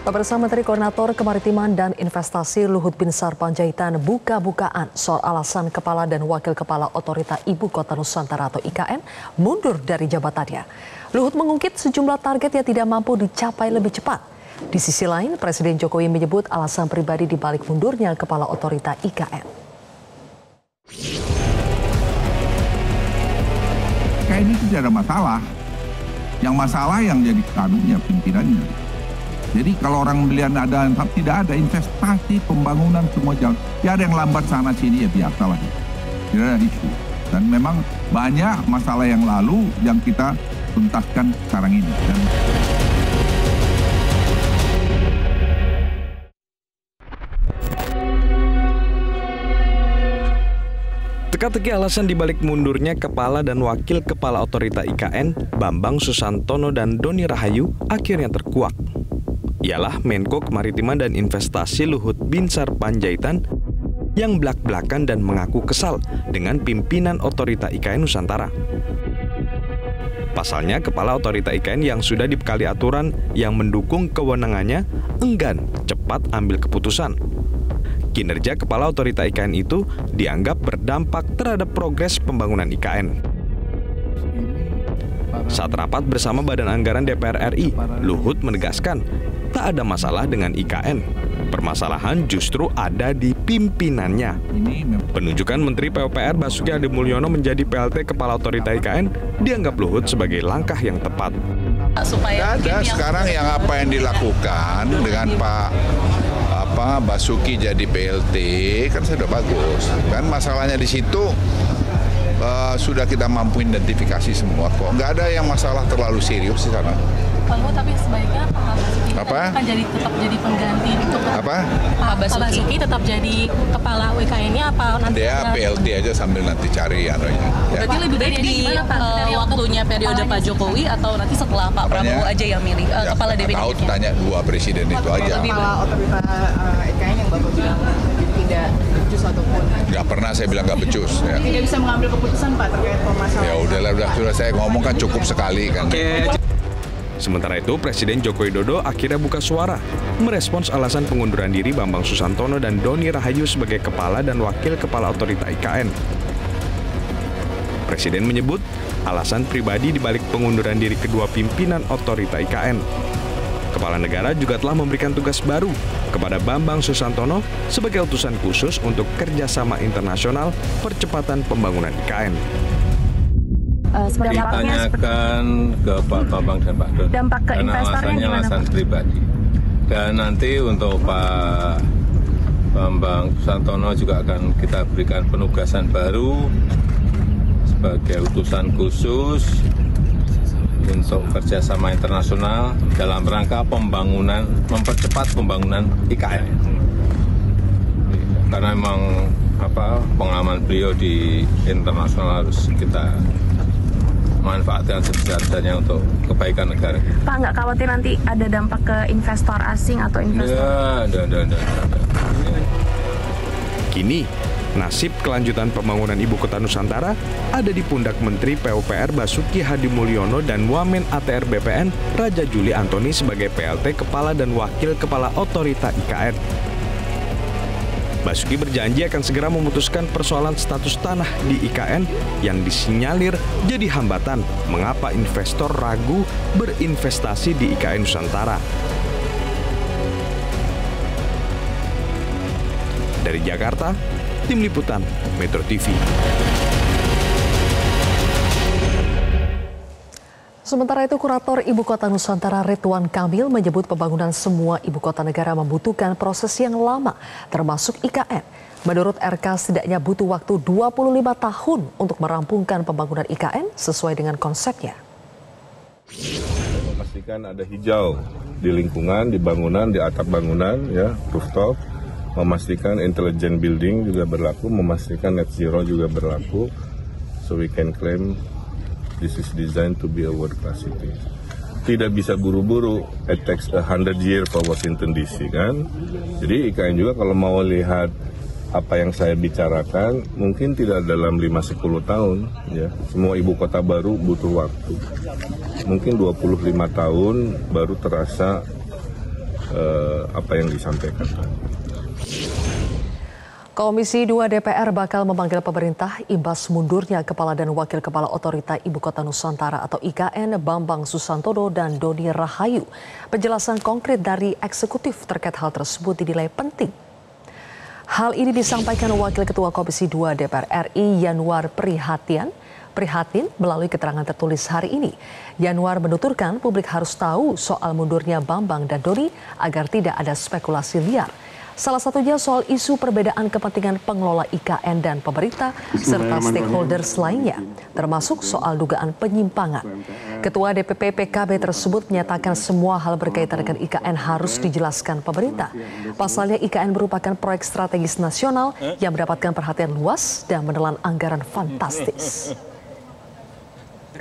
Pemirsa, Menteri Koordinator Kemaritiman dan Investasi Luhut Binsar Panjaitan buka-bukaan soal alasan Kepala dan Wakil Kepala Otorita Ibu Kota Nusantara atau IKN mundur dari jabatannya. Luhut mengungkit sejumlah target yang tidak mampu dicapai lebih cepat. Di sisi lain, Presiden Jokowi menyebut alasan pribadi di balik mundurnya Kepala Otorita IKN. Kayak ini tidak ada masalah. Yang masalah yang jadi kanunya pimpinannya. Jadi kalau orang melihat tidak ada investasi, pembangunan semua jalan. Ya ada yang lambat sana sini ya biasalah. Tidak ada isu. Dan memang banyak masalah yang lalu yang kita tuntaskan sekarang ini. Teka-teki alasan dibalik mundurnya Kepala dan Wakil Kepala Otorita IKN, Bambang Susantono dan Doni Rahayu akhirnya terkuak. Ialah Menko Kemaritiman dan Investasi Luhut Binsar Panjaitan yang belak-belakan dan mengaku kesal dengan pimpinan Otorita IKN Nusantara. Pasalnya, Kepala Otorita IKN yang sudah dibekali aturan yang mendukung kewenangannya enggan cepat ambil keputusan. Kinerja Kepala Otorita IKN itu dianggap berdampak terhadap progres pembangunan IKN. Saat rapat bersama Badan Anggaran DPR RI, Luhut menegaskan tak ada masalah dengan IKN. Permasalahan justru ada di pimpinannya. Penunjukan Menteri PUPR Basuki Hadimulyono menjadi PLT Kepala Otorita IKN dianggap Luhut sebagai langkah yang tepat. Supaya ada sekarang yang apa yang dilakukan dengan Pak Basuki jadi PLT kan sudah bagus. Kan masalahnya di situ sudah kita mampu identifikasi semua kok. Nggak ada yang masalah terlalu serius di sana. Pak Luhut, tapi sebaiknya Pak Basuki tetap jadi pengganti untuk Pak Basuki tetap jadi kepala WKN-nya apa nanti? Dia PLT aja sambil nanti cari anunya. Ya. Berarti lebih baik di waktunya periode Pak Jokowi atau nanti setelah Pak Prabowo aja yang milih kepala DPD? Tahu tanya dua presiden itu aja. Kepala Otorita IKN yang Bapak bilang tidak becus ataupun? Nggak pernah saya bilang nggak becus. Ya. Tidak bisa mengambil keputusan Pak terkait permasalahan. Ya udahlah, sudah saya ngomong kan cukup sekali kan. Sementara itu, Presiden Joko Widodo akhirnya buka suara, merespons alasan pengunduran diri Bambang Susantono dan Doni Rahayu sebagai Kepala dan Wakil Kepala Otorita IKN. Presiden menyebut alasan pribadi dibalik pengunduran diri kedua pimpinan Otorita IKN. Kepala negara juga telah memberikan tugas baru kepada Bambang Susantono sebagai utusan khusus untuk kerjasama internasional percepatan pembangunan IKN. Ditanyakan ke Pak Bambang dan Pak Doni. Dampak ke investornya gimana? Alasan pribadi. Dan nanti untuk Pak Bambang Susantono juga akan kita berikan penugasan baru sebagai utusan khusus untuk kerjasama internasional dalam rangka mempercepat pembangunan IKN. Karena memang pengalaman beliau di internasional harus kita manfaatkan sebesar-besarnya untuk kebaikan negara. Pak, nggak khawatir nanti ada dampak ke investor asing atau investor? Ya, Kini, nasib kelanjutan pembangunan Ibu Kota Nusantara ada di pundak Menteri PUPR Basuki Hadimulyono dan Wamen ATR BPN Raja Juli Antoni sebagai PLT Kepala dan Wakil Kepala Otorita IKN. Basuki berjanji akan segera memutuskan persoalan status tanah di IKN yang disinyalir jadi hambatan mengapa investor ragu berinvestasi di IKN Nusantara. Dari Jakarta, Tim Liputan Metro TV. Sementara itu, Kurator Ibu Kota Nusantara Ridwan Kamil menyebut pembangunan semua ibu kota negara membutuhkan proses yang lama, termasuk IKN. Menurut RK, setidaknya butuh waktu 25 tahun untuk merampungkan pembangunan IKN sesuai dengan konsepnya. Memastikan ada hijau di lingkungan, di bangunan, di atap bangunan, ya, rooftop. Memastikan intelligent building juga berlaku, memastikan net zero juga berlaku. So we can claim this is designed to be a world class city. Tidak bisa buru-buru, it takes 100 years for Washington DC kan. Jadi IKN juga kalau mau lihat apa yang saya bicarakan mungkin tidak dalam 5-10 tahun ya. Semua ibu kota baru butuh waktu. Mungkin 25 tahun baru terasa apa yang disampaikan tadi. Komisi 2 DPR bakal memanggil pemerintah imbas mundurnya Kepala dan Wakil Kepala Otorita Ibu Kota Nusantara atau IKN Bambang Susantono dan Doni Rahayu. Penjelasan konkret dari eksekutif terkait hal tersebut dinilai penting. Hal ini disampaikan Wakil Ketua Komisi 2 DPR RI Yanwar Prihatin melalui keterangan tertulis hari ini. Yanwar menuturkan publik harus tahu soal mundurnya Bambang dan Doni agar tidak ada spekulasi liar. Salah satunya soal isu perbedaan kepentingan pengelola IKN dan pemerintah serta stakeholders lainnya, termasuk soal dugaan penyimpangan. Ketua DPP PKB tersebut menyatakan semua hal berkaitan dengan IKN harus dijelaskan pemerintah. Pasalnya IKN merupakan proyek strategis nasional yang mendapatkan perhatian luas dan menelan anggaran fantastis.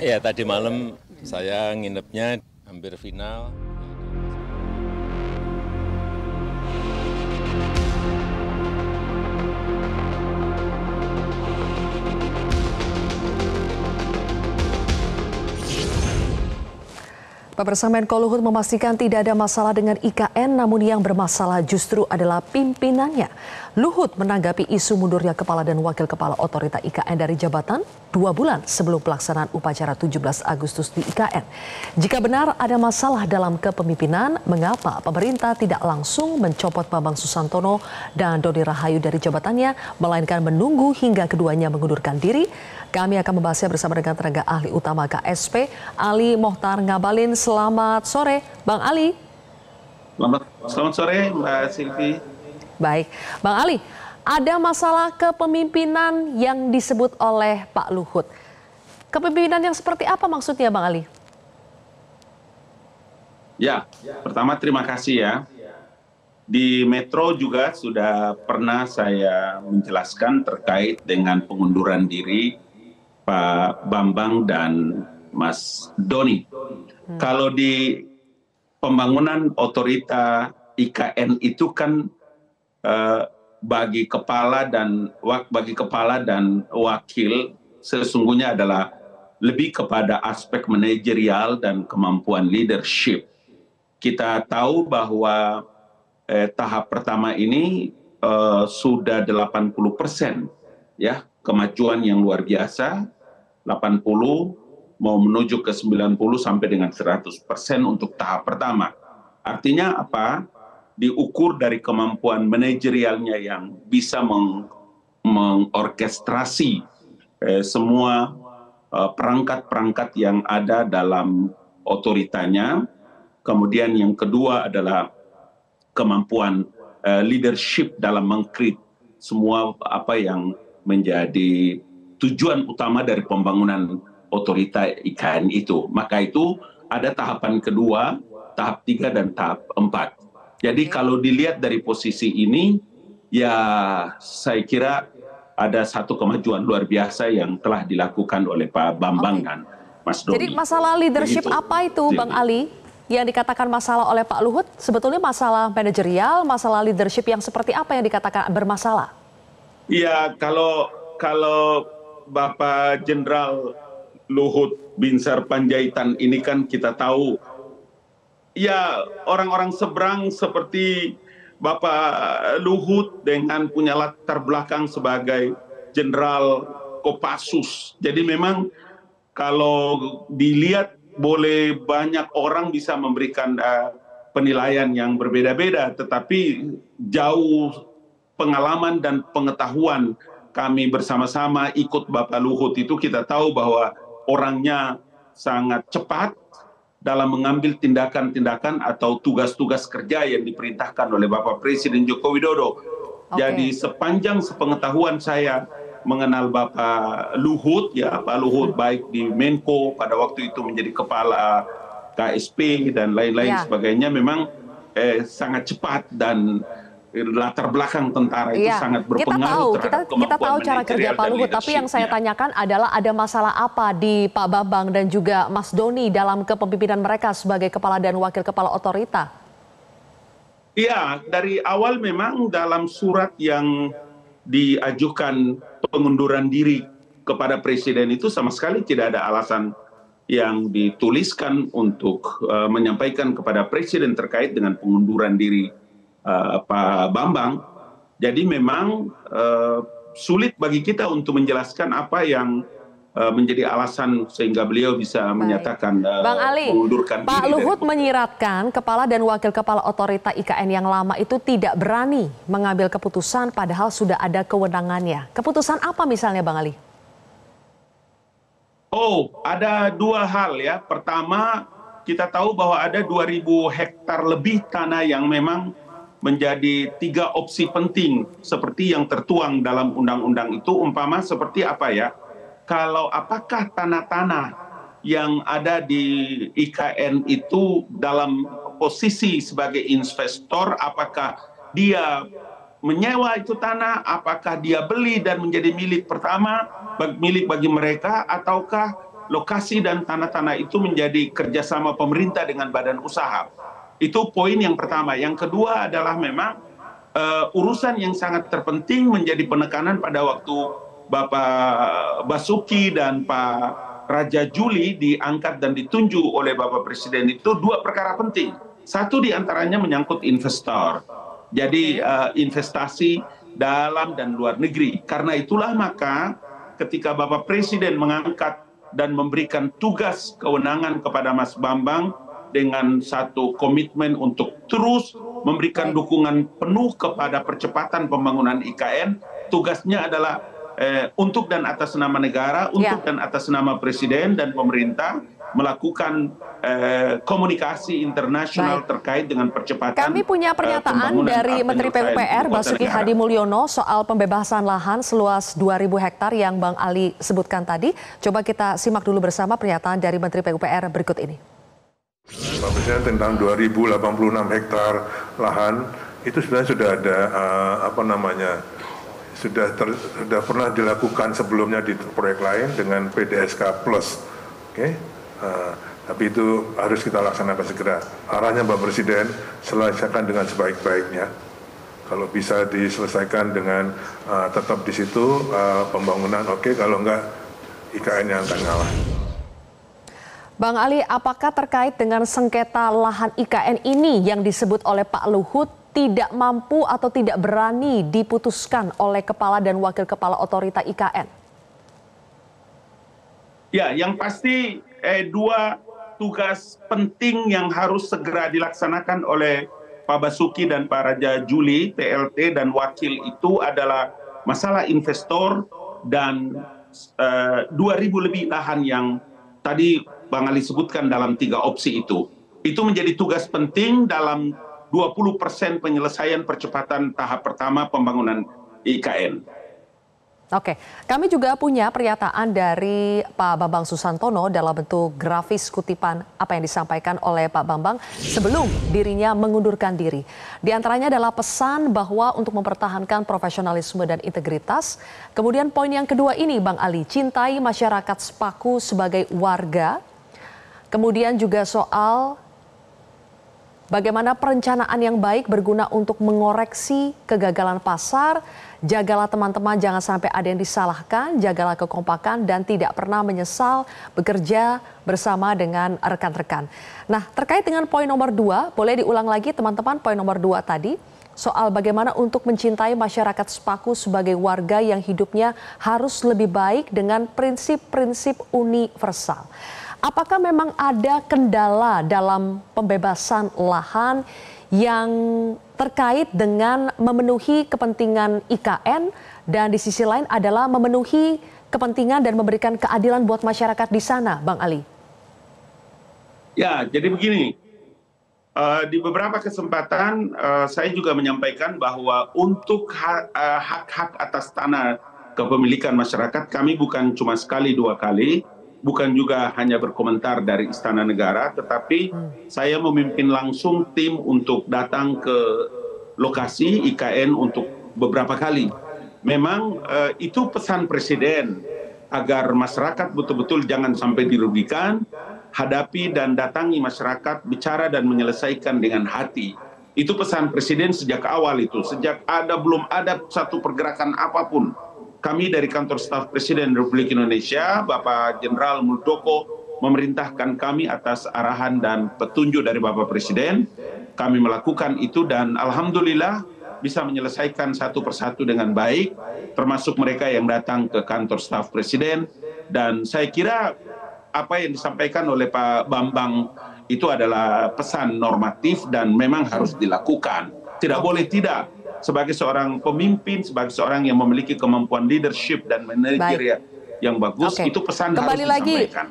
Ya, tadi malam saya nginepnya hampir final. Pemirsa, Menko Luhut memastikan tidak ada masalah dengan IKN, namun yang bermasalah justru adalah pimpinannya. Luhut menanggapi isu mundurnya Kepala dan Wakil Kepala Otorita IKN dari jabatan 2 bulan sebelum pelaksanaan upacara 17 Agustus di IKN. Jika benar ada masalah dalam kepemimpinan, mengapa pemerintah tidak langsung mencopot Bambang Susantono dan Doni Rahayu dari jabatannya, melainkan menunggu hingga keduanya mengundurkan diri? Kami akan membahasnya bersama dengan tenaga ahli utama KSP, Ali Mohtar Ngabalin. Selamat sore, Bang Ali. Selamat sore, Mbak Silvi. Baik, Bang Ali, ada masalah kepemimpinan yang disebut oleh Pak Luhut. Kepemimpinan yang seperti apa maksudnya, Bang Ali? Ya, pertama terima kasih ya. Di Metro juga sudah pernah saya menjelaskan terkait dengan pengunduran diri Pak Bambang dan Mas Doni. Kalau di pembangunan otorita IKN itu kan bagi kepala dan wakil sesungguhnya adalah lebih kepada aspek manajerial dan kemampuan leadership. Kita tahu bahwa tahap pertama ini sudah 80%, ya, kemajuan yang luar biasa, 80 mau menuju ke 90 sampai dengan 100% untuk tahap pertama. Artinya apa? Diukur dari kemampuan manajerialnya yang bisa mengorkestrasi semua perangkat-perangkat yang ada dalam otoritanya. Kemudian yang kedua adalah kemampuan leadership dalam mengkrit semua apa yang menjadi tujuan utama dari pembangunan otorita IKN itu. Maka itu ada tahapan kedua, tahap 3 dan tahap 4. Jadi kalau dilihat dari posisi ini, ya saya kira ada satu kemajuan luar biasa yang telah dilakukan oleh Pak Bambang dan Mas Doni. Jadi masalah leadership begitu, apa itu, Bang Ali? Yang dikatakan masalah oleh Pak Luhut, sebetulnya masalah manajerial, masalah leadership yang seperti apa yang dikatakan bermasalah? Iya, kalau Bapak Jenderal Luhut Binsar Panjaitan ini kan kita tahu, ya orang-orang seberang seperti Bapak Luhut dengan punya latar belakang sebagai Jenderal Kopassus. Jadi memang kalau dilihat boleh banyak orang bisa memberikan penilaian yang berbeda-beda, tetapi jauh pengalaman dan pengetahuan kami bersama-sama ikut Bapak Luhut itu kita tahu bahwa orangnya sangat cepat dalam mengambil tindakan-tindakan atau tugas-tugas kerja yang diperintahkan oleh Bapak Presiden Joko Widodo. Jadi sepanjang sepengetahuan saya mengenal Bapak Luhut, ya Pak Luhut baik di Menko pada waktu itu menjadi kepala KSP dan lain-lain sebagainya, memang sangat cepat dan latar belakang tentara itu sangat berpengaruh terhadap kemampuan kita tahu cara kerja Pak Luhut, tapi yang saya tanyakan adalah ada masalah apa di Pak Bambang dan juga Mas Doni dalam kepemimpinan mereka sebagai kepala dan wakil kepala otorita? Iya, dari awal memang dalam surat yang diajukan pengunduran diri kepada Presiden itu sama sekali tidak ada alasan yang dituliskan untuk menyampaikan kepada Presiden terkait dengan pengunduran diri Pak Bambang. Jadi memang sulit bagi kita untuk menjelaskan apa yang menjadi alasan sehingga beliau bisa menyatakan Bang Ali, mengundurkan Pak diri. Luhut menyiratkan kepala dan wakil kepala otorita IKN yang lama itu tidak berani mengambil keputusan padahal sudah ada kewenangannya. Keputusan apa misalnya Bang Ali? Oh, ada dua hal ya. Pertama, kita tahu bahwa ada 2.000 hektar lebih tanah yang memang menjadi 3 opsi penting seperti yang tertuang dalam undang-undang itu, umpama seperti apa ya? Kalau apakah tanah-tanah yang ada di IKN itu dalam posisi sebagai investor, apakah dia menyewa itu tanah, apakah dia beli dan menjadi milik pertama, milik bagi mereka, ataukah lokasi dan tanah-tanah itu menjadi kerjasama pemerintah dengan badan usaha. Itu poin yang pertama. Yang kedua adalah memang urusan yang sangat terpenting menjadi penekanan pada waktu Bapak Basuki dan Pak Raja Juli diangkat dan ditunjuk oleh Bapak Presiden itu 2 perkara penting. Satu diantaranya menyangkut investor. Jadi investasi dalam dan luar negeri. Karena itulah maka ketika Bapak Presiden mengangkat dan memberikan tugas kewenangan kepada Mas Bambang dengan satu komitmen untuk terus memberikan dukungan penuh kepada percepatan pembangunan IKN, tugasnya adalah untuk dan atas nama negara, untuk dan atas nama Presiden dan pemerintah melakukan komunikasi internasional terkait dengan percepatan. Kami punya pernyataan dari Menteri PUPR Basuki Hadi Mulyono soal pembebasan lahan seluas 2.000 hektar yang Bang Ali sebutkan tadi. Coba kita simak dulu bersama pernyataan dari Menteri PUPR berikut ini. Pak Presiden tentang 2.086 hektar lahan itu sebenarnya sudah ada sudah pernah dilakukan sebelumnya di proyek lain dengan PDSK Plus. Tapi itu harus kita laksanakan segera. Arahnya Pak Presiden selesaikan dengan sebaik-baiknya. Kalau bisa diselesaikan dengan tetap di situ pembangunan kalau enggak IKN yang akan ngalah. Bang Ali, apakah terkait dengan sengketa lahan IKN ini yang disebut oleh Pak Luhut tidak mampu atau tidak berani diputuskan oleh kepala dan wakil kepala otorita IKN? Ya, yang pasti 2 tugas penting yang harus segera dilaksanakan oleh Pak Basuki dan Pak Raja Juli, PLT dan wakil itu adalah masalah investor dan 2.000 lebih lahan yang tadi Bang Ali sebutkan dalam 3 opsi itu. Itu menjadi tugas penting dalam 20% penyelesaian percepatan tahap pertama pembangunan IKN. Oke, kami juga punya pernyataan dari Pak Bambang Susantono dalam bentuk grafis kutipan apa yang disampaikan oleh Pak Bambang sebelum dirinya mengundurkan diri. Di antaranya adalah pesan bahwa untuk mempertahankan profesionalisme dan integritas. Kemudian poin yang kedua ini Bang Ali, cintai masyarakat Sepaku sebagai warga. Kemudian juga soal bagaimana perencanaan yang baik berguna untuk mengoreksi kegagalan pasar. Jagalah teman-teman, jangan sampai ada yang disalahkan, jagalah kekompakan dan tidak pernah menyesal bekerja bersama dengan rekan-rekan. Nah, terkait dengan poin nomor 2, boleh diulang lagi teman-teman poin nomor 2 tadi, soal bagaimana untuk mencintai masyarakat Sepaku sebagai warga yang hidupnya harus lebih baik dengan prinsip-prinsip universal. Apakah memang ada kendala dalam pembebasan lahan yang terkait dengan memenuhi kepentingan IKN dan di sisi lain adalah memenuhi kepentingan dan memberikan keadilan buat masyarakat di sana, Bang Ali? Ya, jadi begini, di beberapa kesempatan saya juga menyampaikan bahwa untuk hak-hak atas tanah kepemilikan masyarakat kami bukan cuma sekali 2 kali, bukan juga hanya berkomentar dari Istana Negara, tetapi saya memimpin langsung tim untuk datang ke lokasi IKN untuk beberapa kali. Memang itu pesan Presiden agar masyarakat betul-betul jangan sampai dirugikan, hadapi dan datangi masyarakat, bicara dan menyelesaikan dengan hati. Itu pesan Presiden sejak awal itu, sejak belum ada satu pergerakan apapun. Kami dari Kantor Staf Presiden Republik Indonesia, Bapak Jenderal Muldoko memerintahkan kami atas arahan dan petunjuk dari Bapak Presiden. Kami melakukan itu dan alhamdulillah bisa menyelesaikan satu persatu dengan baik, termasuk mereka yang datang ke kantor staf Presiden. Dan saya kira apa yang disampaikan oleh Pak Bambang itu adalah pesan normatif dan memang harus dilakukan. Tidak boleh tidak. Sebagai seorang pemimpin, sebagai seorang yang memiliki kemampuan leadership dan manajerial yang bagus, itu pesan kembali harus lagi, disampaikan.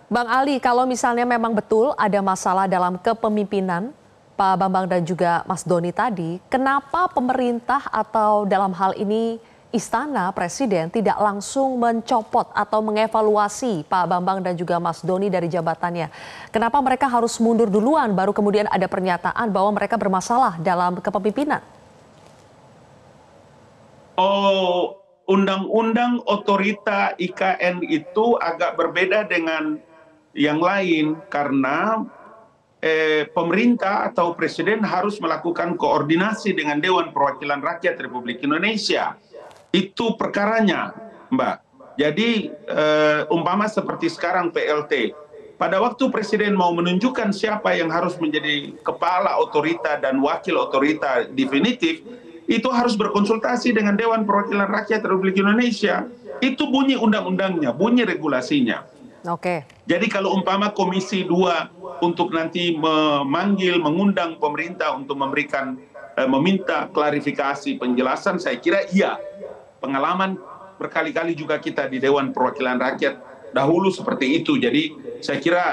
Bang Ali, kalau misalnya memang betul ada masalah dalam kepemimpinan Pak Bambang dan juga Mas Doni tadi, kenapa pemerintah atau dalam hal ini Istana Presiden tidak langsung mencopot atau mengevaluasi Pak Bambang dan juga Mas Doni dari jabatannya? Kenapa mereka harus mundur duluan baru kemudian ada pernyataan bahwa mereka bermasalah dalam kepemimpinan? Oh, undang-undang otorita IKN itu agak berbeda dengan yang lain karena pemerintah atau presiden harus melakukan koordinasi dengan Dewan Perwakilan Rakyat Republik Indonesia. Itu perkaranya, Mbak. Jadi umpama seperti sekarang PLT, pada waktu presiden mau menunjukkan siapa yang harus menjadi kepala otorita dan wakil otorita definitif, itu harus berkonsultasi dengan Dewan Perwakilan Rakyat Republik Indonesia. Itu bunyi undang-undangnya, bunyi regulasinya. Oke. Jadi kalau umpama Komisi 2 untuk nanti mengundang pemerintah untuk meminta klarifikasi penjelasan, saya kira iya. Pengalaman berkali-kali juga kita di Dewan Perwakilan Rakyat dahulu seperti itu. Jadi saya kira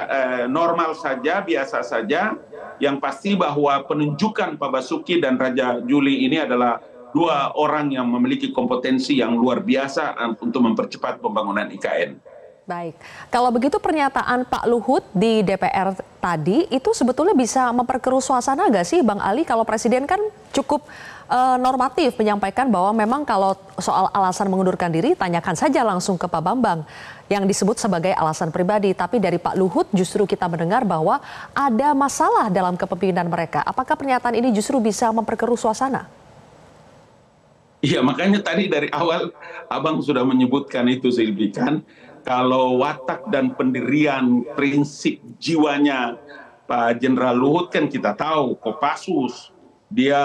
normal saja, biasa saja. Yang pasti bahwa penunjukan Pak Basuki dan Raja Juli ini adalah dua orang yang memiliki kompetensi yang luar biasa untuk mempercepat pembangunan IKN. Baik, kalau begitu pernyataan Pak Luhut di DPR tadi itu sebetulnya bisa memperkeruh suasana nggak sih Bang Ali? Kalau Presiden kan cukup normatif menyampaikan bahwa memang kalau soal alasan mengundurkan diri tanyakan saja langsung ke Pak Bambang yang disebut sebagai alasan pribadi. Tapi dari Pak Luhut justru kita mendengar bahwa ada masalah dalam kepemimpinan mereka. Apakah pernyataan ini justru bisa memperkeruh suasana? Iya, makanya tadi dari awal Abang sudah menyebutkan itu, Silvi, kan? Kalau watak dan pendirian prinsip jiwanya Pak Jenderal Luhut kan kita tahu, Kopassus, dia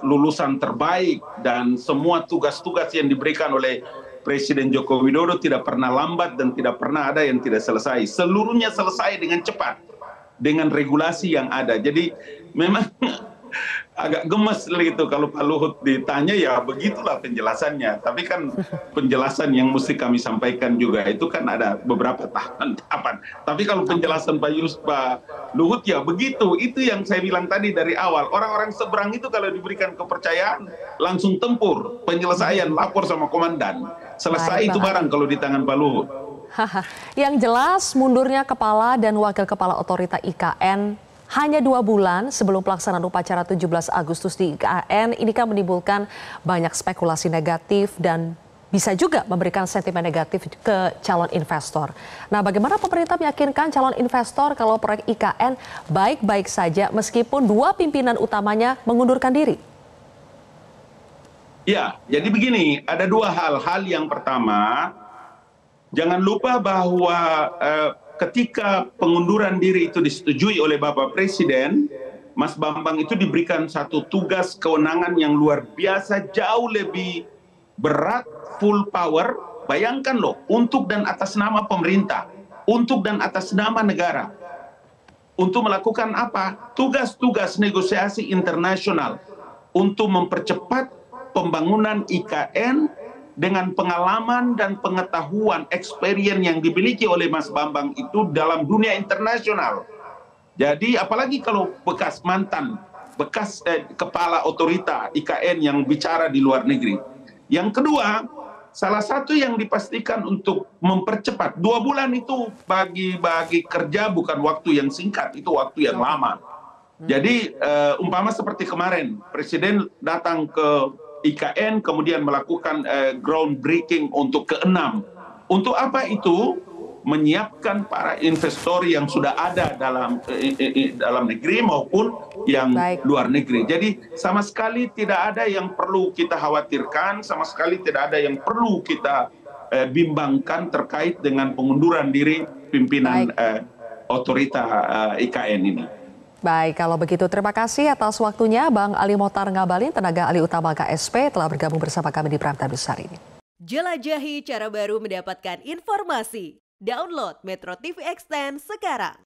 lulusan terbaik dan semua tugas-tugas yang diberikan oleh Presiden Joko Widodo tidak pernah lambat dan tidak pernah ada yang tidak selesai. Seluruhnya selesai dengan cepat, dengan regulasi yang ada. Jadi memang agak gemes gitu kalau Pak Luhut ditanya, ya begitulah penjelasannya. Tapi kan penjelasan yang mesti kami sampaikan juga itu kan ada beberapa tahapan. Tapi kalau penjelasan Pak Luhut ya begitu. Itu yang saya bilang tadi dari awal. Orang-orang seberang itu kalau diberikan kepercayaan langsung tempur, penyelesaian, lapor sama komandan. Selesai itu barang kalau di tangan Pak Luhut. Yang jelas mundurnya kepala dan wakil kepala otorita IKN hanya 2 bulan sebelum pelaksanaan upacara 17 Agustus di IKN, ini kan menimbulkan banyak spekulasi negatif dan bisa juga memberikan sentimen negatif ke calon investor. Nah, bagaimana pemerintah meyakinkan calon investor kalau proyek IKN baik-baik saja meskipun 2 pimpinan utamanya mengundurkan diri? Ya, jadi begini, ada 2 hal. Hal yang pertama, jangan lupa bahwa ketika pengunduran diri itu disetujui oleh Bapak Presiden, Mas Bambang itu diberikan satu tugas kewenangan yang luar biasa, jauh lebih berat, full power. Bayangkan loh, untuk dan atas nama pemerintah, untuk dan atas nama negara. Untuk melakukan apa? Tugas-tugas negosiasi internasional untuk mempercepat pembangunan IKN dengan pengalaman dan pengetahuan, experience yang dimiliki oleh Mas Bambang itu dalam dunia internasional. Jadi apalagi kalau bekas kepala otorita IKN yang bicara di luar negeri. Yang kedua, salah satu yang dipastikan untuk mempercepat, 2 bulan itu bagi kerja bukan waktu yang singkat, itu waktu yang lama. Jadi umpama seperti kemarin, Presiden datang ke IKN kemudian melakukan groundbreaking untuk ke-6. Untuk apa itu? Menyiapkan para investor yang sudah ada dalam negeri maupun yang luar negeri. Jadi sama sekali tidak ada yang perlu kita khawatirkan, sama sekali tidak ada yang perlu kita bimbangkan terkait dengan pengunduran diri pimpinan otorita IKN ini. Baik, kalau begitu terima kasih atas waktunya Bang Ali Mohtar Ngabalin, tenaga ahli utama KSP, telah bergabung bersama kami di Prime Time News hari ini. Jelajahi cara baru mendapatkan informasi. Download Metro TV Extend sekarang.